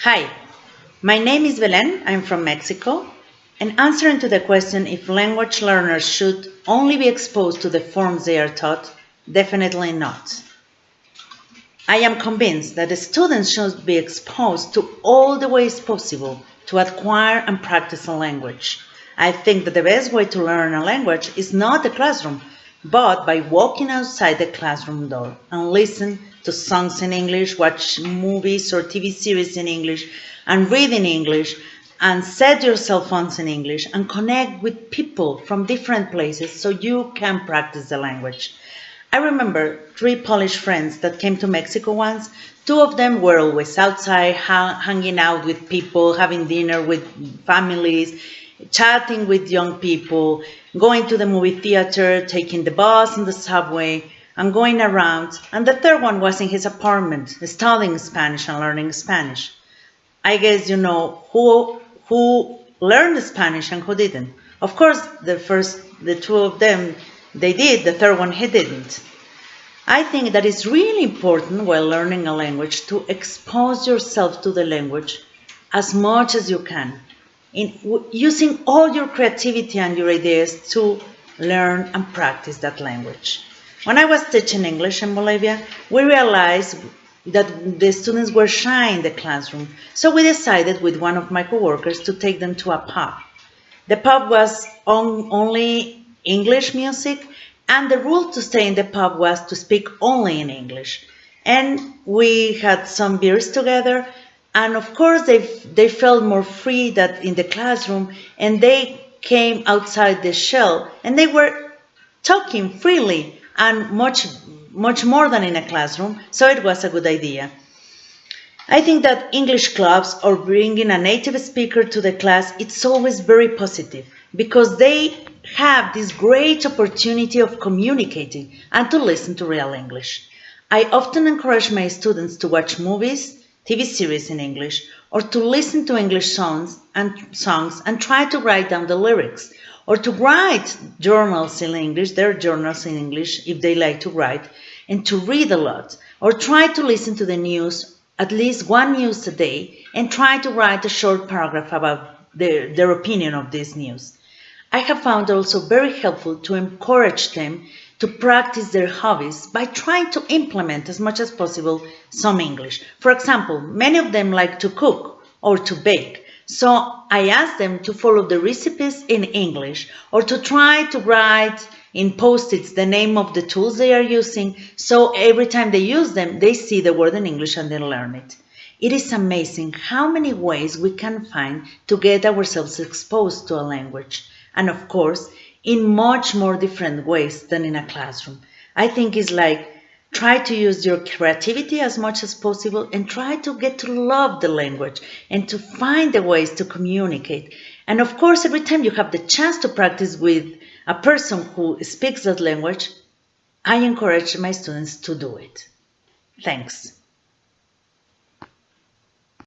Hi, my name is Belen. I'm from Mexico. And answering to the question if language learners should only be exposed to the forms they are taught, definitely not. I am convinced that the students should be exposed to all the ways possible to acquire and practice a language. I think that the best way to learn a language is not the classroom, but by walking outside the classroom door and listen to songs in English, watch movies or TV series in English, and read in English, and set your cell phones in English and connect with people from different places so you can practice the language. I remember three Polish friends that came to Mexico once. Two of them were always outside, hanging out with people, having dinner with families, chatting with young people, going to the movie theater, taking the bus and the subway, and going around. And the third one was in his apartment, studying Spanish and learning Spanish. I guess you know who learned Spanish and who didn't. Of course, the two of them, they did. The third one, he didn't. I think that it's really important while learning a language to expose yourself to the language as much as you can, using all your creativity and your ideas to learn and practice that language. When I was teaching English in Bolivia, we realized that the students were shy in the classroom, so we decided with one of my coworkers to take them to a pub. The pub was on only English music, and the rule to stay in the pub was to speak only in English. And we had some beers together, and of course they felt more free than in the classroom, and they came outside the shell, and they were talking freely and much more than in a classroom. So it was a good idea. I think that English clubs or bringing a native speaker to the class, it's always very positive because they have this great opportunity of communicating and to listen to real English. I often encourage my students to watch movies, TV series in English, or to listen to English songs and try to write down the lyrics, or to write journals in English, their journals in English if they like to write, and to read a lot, or try to listen to the news, at least one news a day, and try to write a short paragraph about their opinion of this news. I have found also very helpful to encourage them to practice their hobbies by trying to implement as much as possible some English. For example, many of them like to cook or to bake. So I ask them to follow the recipes in English or to try to write in post-its the name of the tools they are using so every time they use them, they see the word in English and they learn it. It is amazing how many ways we can find to get ourselves exposed to a language. And of course, in much more different ways than in a classroom. I think it's like try to use your creativity as much as possible and try to get to love the language and to find the ways to communicate. And of course, every time you have the chance to practice with a person who speaks that language, I encourage my students to do it. Thanks.